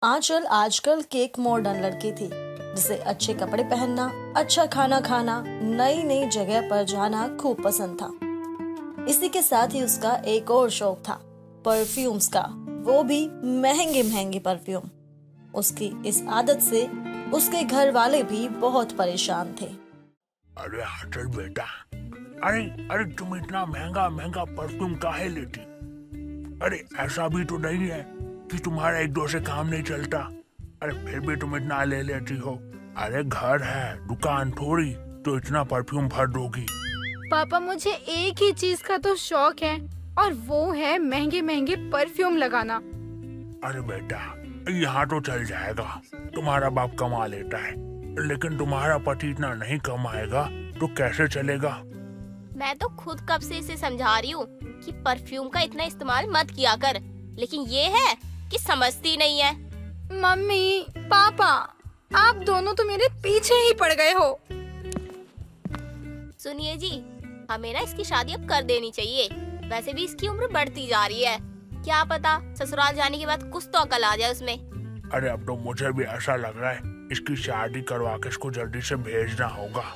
आंचल आजकल की एक मॉडर्न लड़की थी जिसे अच्छे कपड़े पहनना, अच्छा खाना खाना, नई नई जगह पर जाना खूब पसंद था। इसी के साथ ही उसका एक और शौक था, परफ्यूम्स का, वो भी महंगे महंगे परफ्यूम। उसकी इस आदत से उसके घर वाले भी बहुत परेशान थे। अरे आंचल बेटा, अरे अरे तुम इतना महंगा महंगा परफ्यूम काहे लेती? अरे ऐसा भी तो नहीं है कि तुम्हारा एक दो से काम नहीं चलता। अरे फिर भी तुम इतना ले लेती हो। अरे घर है, दुकान थोड़ी तो इतना परफ्यूम भर दोगी। पापा, मुझे एक ही चीज का तो शौक है और वो है महंगे महंगे परफ्यूम लगाना। अरे बेटा, यहाँ तो चल जाएगा, तुम्हारा बाप कमा लेता है, लेकिन तुम्हारा पति इतना नहीं कमाएगा तो कैसे चलेगा? मैं तो खुद कब से इसे समझा रही हूँ कि परफ्यूम का इतना इस्तेमाल मत किया कर, लेकिन ये है कि समझती नहीं है। मम्मी, पापा, आप दोनों तो मेरे पीछे ही पड़ गए हो। सुनिए जी, हमें ना इसकी शादी अब कर देनी चाहिए। वैसे भी इसकी उम्र बढ़ती जा रही है, क्या पता ससुराल जाने के बाद कुछ तो अकल आ जाए उसमें। अरे अब तो मुझे भी ऐसा लग रहा है इसकी शादी करवा के इसको जल्दी से भेजना होगा।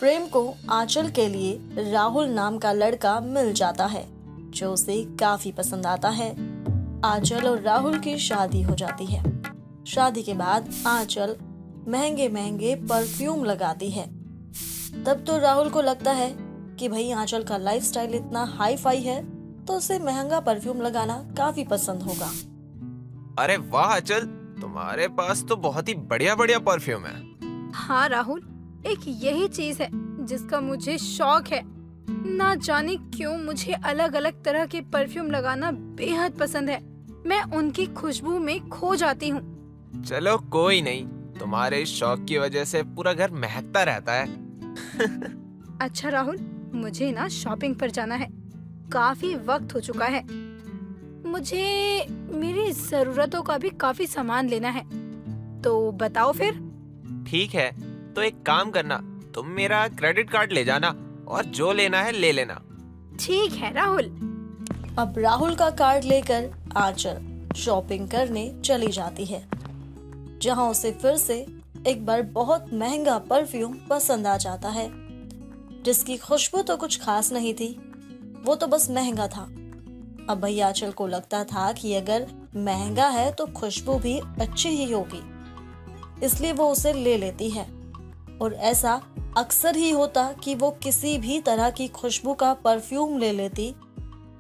प्रेम को आंचल के लिए राहुल नाम का लड़का मिल जाता है जो उसे काफी पसंद आता है। आंचल और राहुल की शादी हो जाती है। शादी के बाद आंचल महंगे महंगे परफ्यूम लगाती है। तब तो राहुल को लगता है कि भाई आंचल का लाइफस्टाइल इतना हाई फाई है तो उसे महंगा परफ्यूम लगाना काफी पसंद होगा। अरे वाह आंचल, तुम्हारे पास तो बहुत ही बढ़िया बढ़िया परफ्यूम है। हाँ राहुल, एक यही चीज है जिसका मुझे शौक है। ना जाने क्यों मुझे अलग अलग तरह के परफ्यूम लगाना बेहद पसंद है। मैं उनकी खुशबू में खो जाती हूँ। चलो कोई नहीं, तुम्हारे इस शौक की वजह से पूरा घर महकता रहता है। अच्छा राहुल, मुझे ना शॉपिंग पर जाना है, काफी वक्त हो चुका है। मुझे मेरी जरूरतों का भी काफी सामान लेना है, तो बताओ फिर। ठीक है, तो एक काम करना, तुम मेरा क्रेडिट कार्ड ले जाना और जो लेना है ले लेना। ठीक है राहुल। अब राहुल का कार्ड लेकर आंचल शॉपिंग करने चली जाती है, जहां उसे फिर से एक बार बहुत महंगा परफ्यूम पसंद आ जाता है, जिसकी खुशबू तो कुछ खास नहीं थी, वो तो बस महंगा था। अब भाई आंचल को लगता था कि अगर महंगा है तो खुशबू भी अच्छी ही होगी, इसलिए वो उसे ले लेती है। और ऐसा अक्सर ही होता कि वो किसी भी तरह की खुशबू का परफ्यूम ले लेती,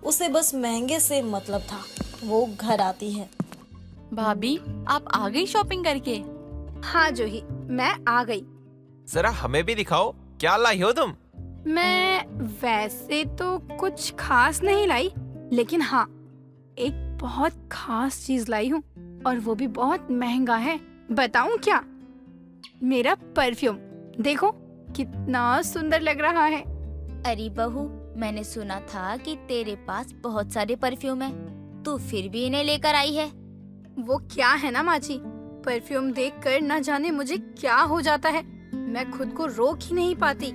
उसे बस महंगे से मतलब था। वो घर आती है। भाभी, आप आ गई शॉपिंग करके? हाँ जूही, मैं आ गई। जरा हमें भी दिखाओ, क्या लाई हो तुम? मैं वैसे तो कुछ खास नहीं लाई, लेकिन हाँ, एक बहुत खास चीज लाई हूँ और वो भी बहुत महंगा है। बताऊँ क्या? मेरा परफ्यूम देखो कितना सुंदर लग रहा है। अरे बहू, मैंने सुना था कि तेरे पास बहुत सारे परफ्यूम है, तू फिर भी इन्हें लेकर आई है। वो क्या है ना माची, परफ्यूम देखकर न जाने मुझे क्या हो जाता है, मैं खुद को रोक ही नहीं पाती।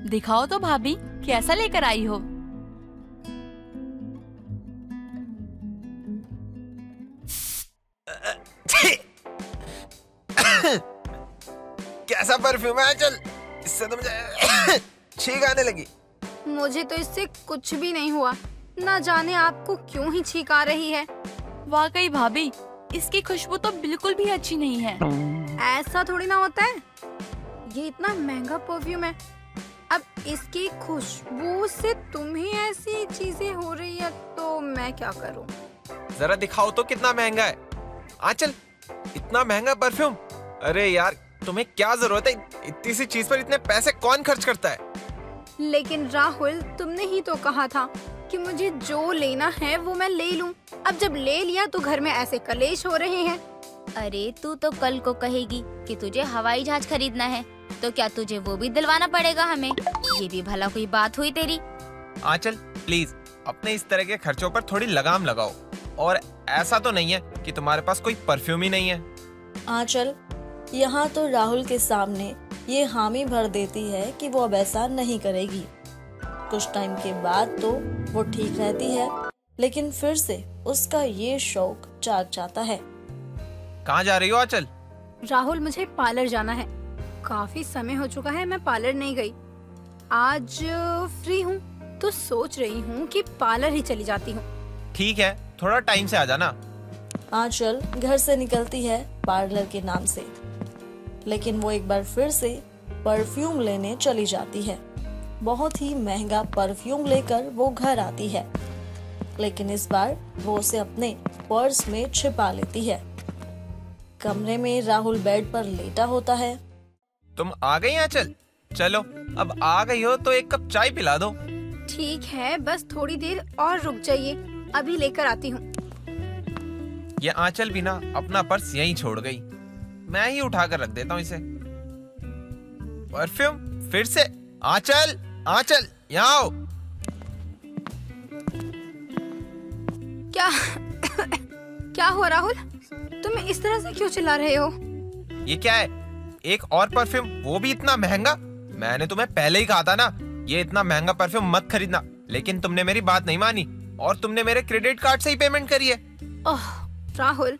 दिखाओ तो भाभी, कैसा लेकर आई हो? कैसा परफ्यूम है आंचल? इससे तो मुझे छींक आने लगी। मुझे तो इससे कुछ भी नहीं हुआ, ना जाने आपको क्यों ही छींक आ रही है। वाकई भाभी, इसकी खुशबू तो बिल्कुल भी अच्छी नहीं है। ऐसा थोड़ी ना होता है, ये इतना महंगा परफ्यूम है, अब इसकी खुशबू से तुम ही ऐसी चीजें हो रही है तो मैं क्या करूं? जरा दिखाओ तो कितना महंगा है। आंचल, इतना महंगा परफ्यूम? अरे यार, तुम्हें क्या जरूरत है, इतनी सी चीज पर इतने पैसे कौन खर्च करता है? लेकिन राहुल, तुमने ही तो कहा था कि मुझे जो लेना है वो मैं ले लूं। अब जब ले लिया तो घर में ऐसे कलेश हो रहे हैं। अरे तू तो कल को कहेगी कि तुझे हवाई जहाज खरीदना है, तो क्या तुझे वो भी दिलवाना पड़ेगा हमें? ये भी भला कोई बात हुई तेरी? आंचल प्लीज, अपने इस तरह के खर्चों पर थोड़ी लगाम लगाओ। और ऐसा तो नहीं है कि तुम्हारे पास कोई परफ्यूम ही नहीं है। आंचल यहाँ तो राहुल के सामने ये हामी भर देती है कि वो अब ऐसा नहीं करेगी। कुछ टाइम के बाद तो वो ठीक रहती है, लेकिन फिर से उसका ये शौक जाग जाता है। कहाँ जा रही हो आंचल? राहुल, मुझे पार्लर जाना है। काफी समय हो चुका है मैं पार्लर नहीं गई। आज फ्री हूँ तो सोच रही हूँ कि पार्लर ही चली जाती हूँ। ठीक है, थोड़ा टाइम से आ जाना। आंचल घर से निकलती है पार्लर के नाम से, लेकिन वो एक बार फिर से परफ्यूम लेने चली जाती है। बहुत ही महंगा परफ्यूम लेकर वो घर आती है, लेकिन इस बार वो उसे अपने पर्स में छिपा लेती है। कमरे में राहुल बेड पर लेटा होता है। तुम आ गई आंचल? चलो, अब आ गई हो तो एक कप चाय पिला दो। ठीक है, बस थोड़ी देर और रुक जाइए, अभी लेकर आती हूँ। ये आंचल भी ना अपना पर्स यहीं छोड़ गई। मैं ही उठा कर रख देता हूँ इसे। परफ्यूम फिर से। आंचल, आंचल, यहाँ आओ। क्या क्या हुआ राहुल? तुम इस तरह से क्यों चिल्ला रहे हो? ये क्या है? एक और परफ्यूम, वो भी इतना महंगा? मैंने तुम्हें पहले ही कहा था ना, ये इतना महंगा परफ्यूम मत खरीदना, लेकिन तुमने मेरी बात नहीं मानी और तुमने मेरे क्रेडिट कार्ड से ही पेमेंट करी है। ओह राहुल,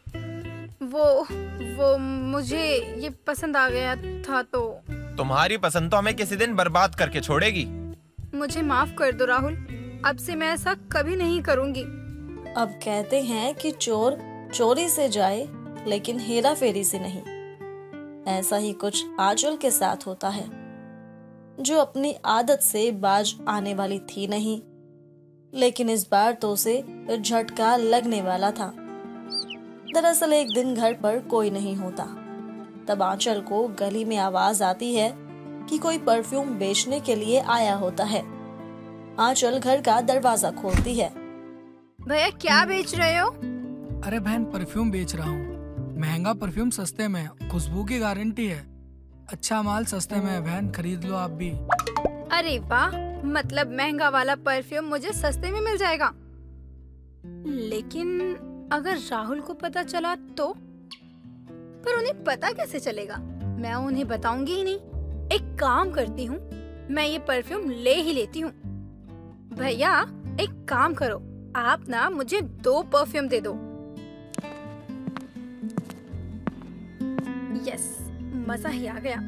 वो मुझे ये पसंद आ गया था तो। तुम्हारी पसंद तो हमें किसी दिन बर्बाद करके छोड़ेगी। मुझे माफ कर दो राहुल, अब से मैं ऐसा कभी नहीं करूँगी। अब कहते हैं कि चोर चोरी से जाए लेकिन हेरा फेरी से नहीं। ऐसा ही कुछ आंचल के साथ होता है, जो अपनी आदत से बाज आने वाली थी नहीं, लेकिन इस बार तो उसे झटका लगने वाला था। दरअसल एक दिन घर पर कोई नहीं होता। तब आंचल को गली में आवाज आती है कि कोई परफ्यूम बेचने के लिए आया होता है। आंचल घर का दरवाजा खोलती है। भैया, क्या बेच रहे हो? अरे बहन, परफ्यूम बेच रहा हूँ। महंगा परफ्यूम सस्ते में, खुशबू की गारंटी है। अच्छा माल सस्ते में है बहन, खरीद लो आप भी। अरे वाह, मतलब महंगा वाला परफ्यूम मुझे सस्ते में मिल जाएगा। लेकिन अगर राहुल को पता चला तो? पर उन्हें पता कैसे चलेगा? मैं उन्हें बताऊंगी ही नहीं। एक काम करती हूँ, मैं ये परफ्यूम ले ही लेती हूँ। भैया एक काम करो, आप ना मुझे 2 परफ्यूम दे दो। यस, मजा ही आ गया।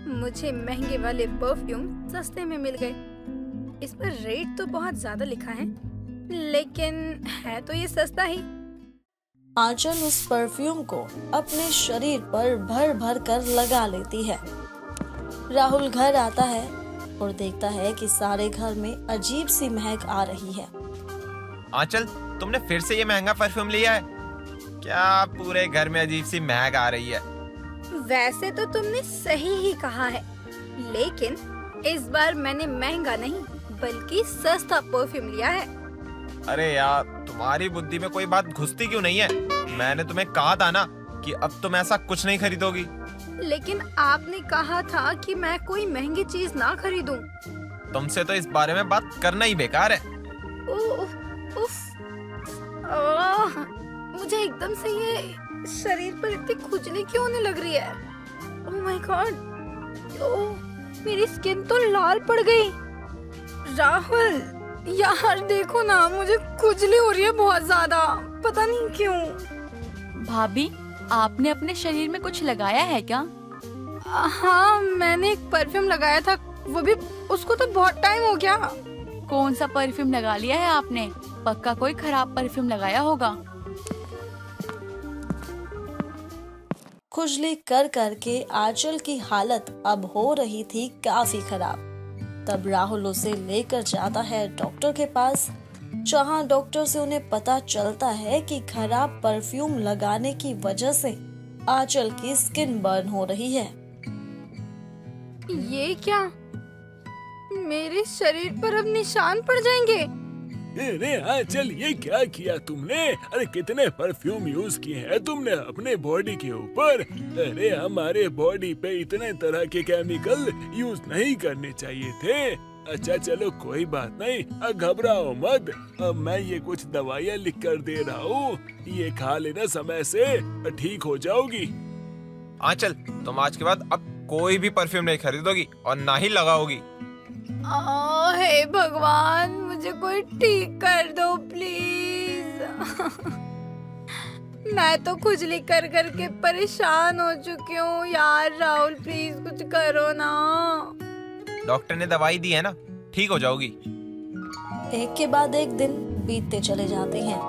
मुझे महंगे वाले परफ्यूम सस्ते में मिल गए। इस पर रेट तो बहुत ज्यादा लिखा है, लेकिन है तो ये सस्ता ही। आंचल उस परफ्यूम को अपने शरीर पर भर भर कर लगा लेती है। राहुल घर आता है और देखता है कि सारे घर में अजीब सी महक आ रही है। आंचल, तुमने फिर से ये महंगा परफ्यूम लिया है क्या? पूरे घर में अजीब सी महक आ रही है। वैसे तो तुमने सही ही कहा है, लेकिन इस बार मैंने महंगा नहीं बल्कि सस्ता परफ्यूम लिया है। अरे यार, तुम्हारी बुद्धि में कोई बात घुसती क्यों नहीं है? मैंने तुम्हें कहा था ना कि अब तुम ऐसा कुछ नहीं खरीदोगी। लेकिन आपने कहा था कि मैं कोई महंगी चीज ना खरीदूं। तुमसे तो इस बारे में बात करना ही बेकार है। उफ, मुझे एकदम से ये शरीर पर इतनी खुजली क्यों होने लग रही है? ओह माय गॉड, मेरी स्किन तो लाल पड़ गई। राहुल यार देखो ना, मुझे खुजली हो रही है बहुत ज्यादा, पता नहीं क्यों। भाभी, आपने अपने शरीर में कुछ लगाया है क्या? हाँ, मैंने एक परफ्यूम लगाया था, वो भी उसको तो बहुत टाइम हो गया। कौन सा परफ्यूम लगा लिया है आपने? पक्का कोई खराब परफ्यूम लगाया होगा। खुजली कर करके आंचल की हालत अब हो रही थी काफी खराब। तब राहुल उसे लेकर जाता है डॉक्टर के पास, जहां डॉक्टर से उन्हें पता चलता है कि खराब परफ्यूम लगाने की वजह से आंचल की स्किन बर्न हो रही है। ये क्या? मेरे शरीर पर अब निशान पड़ जाएंगे। अरे आंचल, ये क्या किया तुमने? अरे कितने परफ्यूम यूज किए हैं तुमने अपने बॉडी के ऊपर? अरे हमारे बॉडी पे इतने तरह के केमिकल यूज नहीं करने चाहिए थे। अच्छा चलो कोई बात नहीं, अब घबराओ मत। अब मैं ये कुछ दवाइयाँ लिख कर दे रहा हूँ, ये खा लेना, समय से ठीक हो जाओगी। आंचल, तुम आज के बाद अब कोई भी परफ्यूम नहीं खरीदोगी और ना ही लगाओगी। हे भगवान, मुझे कोई ठीक कर दो प्लीज। मैं तो खुजली कर कर के परेशान हो चुकी हूँ यार। राहुल प्लीज कुछ करो ना। डॉक्टर ने दवाई दी है ना, ठीक हो जाओगी। एक के बाद एक दिन बीतते चले जाते हैं।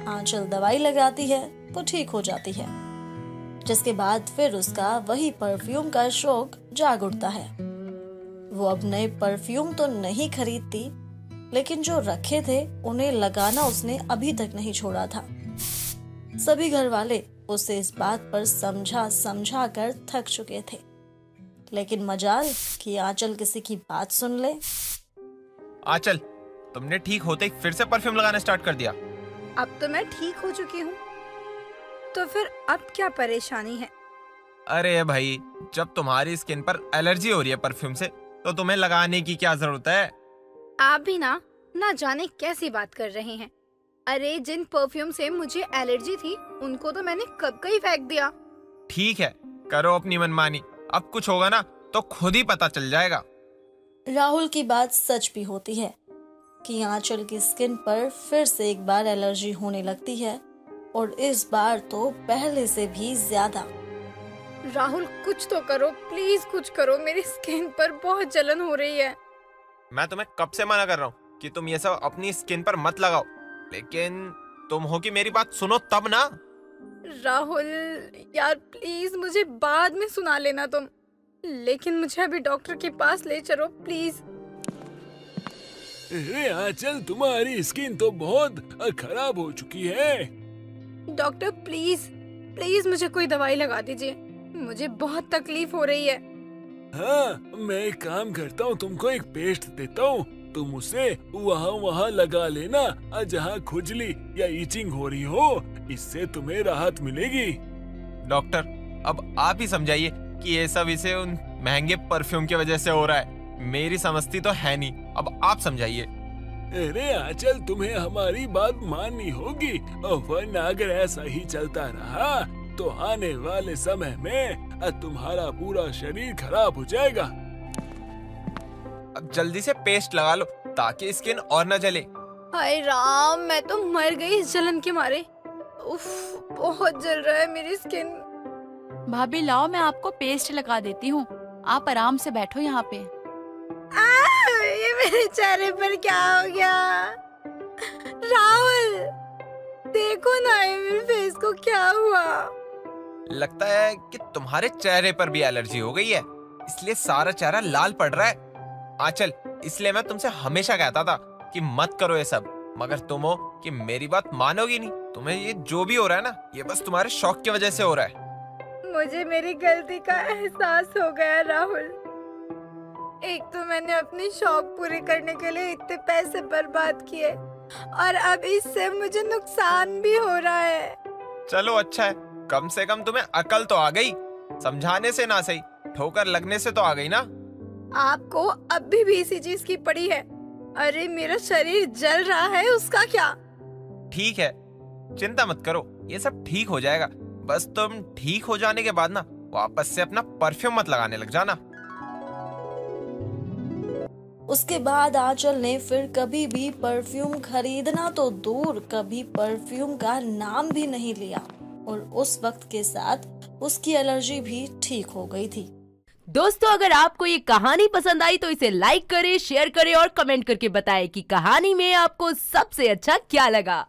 आंचल दवाई लगाती है वो ठीक हो जाती है, जिसके बाद फिर उसका वही परफ्यूम का शौक जाग उठता है। वो अब नए परफ्यूम तो नहीं खरीदती, लेकिन जो रखे थे उन्हें लगाना उसने अभी तक नहीं छोड़ा था। सभी घर वाले उसे इस बात पर समझा कर थक चुके थे, लेकिन मजाल कि आंचल किसी की बात सुन ले। आंचल, तुमने ठीक होते ही फिर से परफ्यूम लगाना स्टार्ट कर दिया। अब तो मैं ठीक हो चुकी हूँ, तो फिर अब क्या परेशानी है? अरे भाई, जब तुम्हारी स्किन पर एलर्जी हो रही है परफ्यूम से, तो तुम्हें लगाने की क्या जरूरत है? आप भी ना जाने कैसी बात कर रहे हैं। अरे जिन परफ्यूम से मुझे एलर्जी थी उनको तो मैंने कब का ही फेंक दिया। ठीक है, करो अपनी मनमानी। अब कुछ होगा ना तो खुद ही पता चल जाएगा। राहुल की बात सच भी होती है कि आंचल की स्किन पर फिर से एक बार एलर्जी होने लगती है, और इस बार तो पहले से भी ज्यादा। राहुल कुछ तो करो, प्लीज कुछ करो, मेरी स्किन पर बहुत जलन हो रही है। मैं तुम्हें कब से मना कर रहा हूँ कि तुम ये सब अपनी स्किन पर मत लगाओ, लेकिन तुम हो कि मेरी बात सुनो तब ना। राहुल यार प्लीज मुझे बाद में सुना लेना तुम, लेकिन मुझे अभी डॉक्टर के पास ले चलो प्लीज। अरे आंचल, तुम्हारी स्किन तो बहुत खराब हो चुकी है। डॉक्टर प्लीज प्लीज मुझे कोई दवाई लगा दीजिए, मुझे बहुत तकलीफ हो रही है। हाँ, मैं एक काम करता हूँ, तुमको एक पेस्ट देता हूँ, तुम उसे वहाँ लगा लेना जहाँ खुजली या ईचिंग हो रही हो, इससे तुम्हें राहत मिलेगी। डॉक्टर, अब आप ही समझाइए कि ये सब इसे उन महंगे परफ्यूम की वजह से हो रहा है। मेरी समझती तो है नहीं, अब आप समझाइए। अरे आंचल, तुम्हें हमारी बात माननी होगी, वरना अगर ऐसा ही चलता रहा तो आने वाले समय में तुम्हारा पूरा शरीर खराब हो जाएगा। अब जल्दी से पेस्ट लगा लो ताकि स्किन और न जले। हाय राम, मैं तो मर गई इस जलन के मारे। उफ, बहुत जल रहा है मेरी स्किन। भाभी लाओ, मैं आपको पेस्ट लगा देती हूँ, आप आराम से बैठो यहाँ पे। ये मेरे चेहरे पर क्या हो गया? राहुल देखो ना, ये मेरे फेस को क्या हुआ? लगता है कि तुम्हारे चेहरे पर भी एलर्जी हो गई है, इसलिए सारा चेहरा लाल पड़ रहा है। आंचल, इसलिए मैं तुमसे हमेशा कहता था कि मत करो ये सब, मगर तुम हो कि मेरी बात मानोगी नहीं। तुम्हें ये जो भी हो रहा है ना, ये बस तुम्हारे शौक की वजह से हो रहा है। मुझे मेरी गलती का एहसास हो गया राहुल। एक तो मैंने अपने शौक पूरे करने के लिए इतने पैसे बर्बाद किए, और अब इससे मुझे नुकसान भी हो रहा है। चलो अच्छा है, कम से कम तुम्हें अकल तो आ गई। समझाने से ना सही, ठोकर लगने से तो आ गई ना। आपको अभी भी इसी चीज की पड़ी है। अरे मेरा शरीर जल रहा है, उसका क्या? ठीक है, चिंता मत करो, ये सब ठीक हो जाएगा। बस तुम ठीक हो जाने के बाद ना वापस से अपना परफ्यूम मत लगाने लग जाना। उसके बाद आंचल ने फिर कभी भी परफ्यूम खरीदना तो दूर, कभी परफ्यूम का नाम भी नहीं लिया, और उस वक्त के साथ उसकी एलर्जी भी ठीक हो गई थी। दोस्तों, अगर आपको ये कहानी पसंद आई तो इसे लाइक करें, शेयर करें और कमेंट करके बताएं कि कहानी में आपको सबसे अच्छा क्या लगा।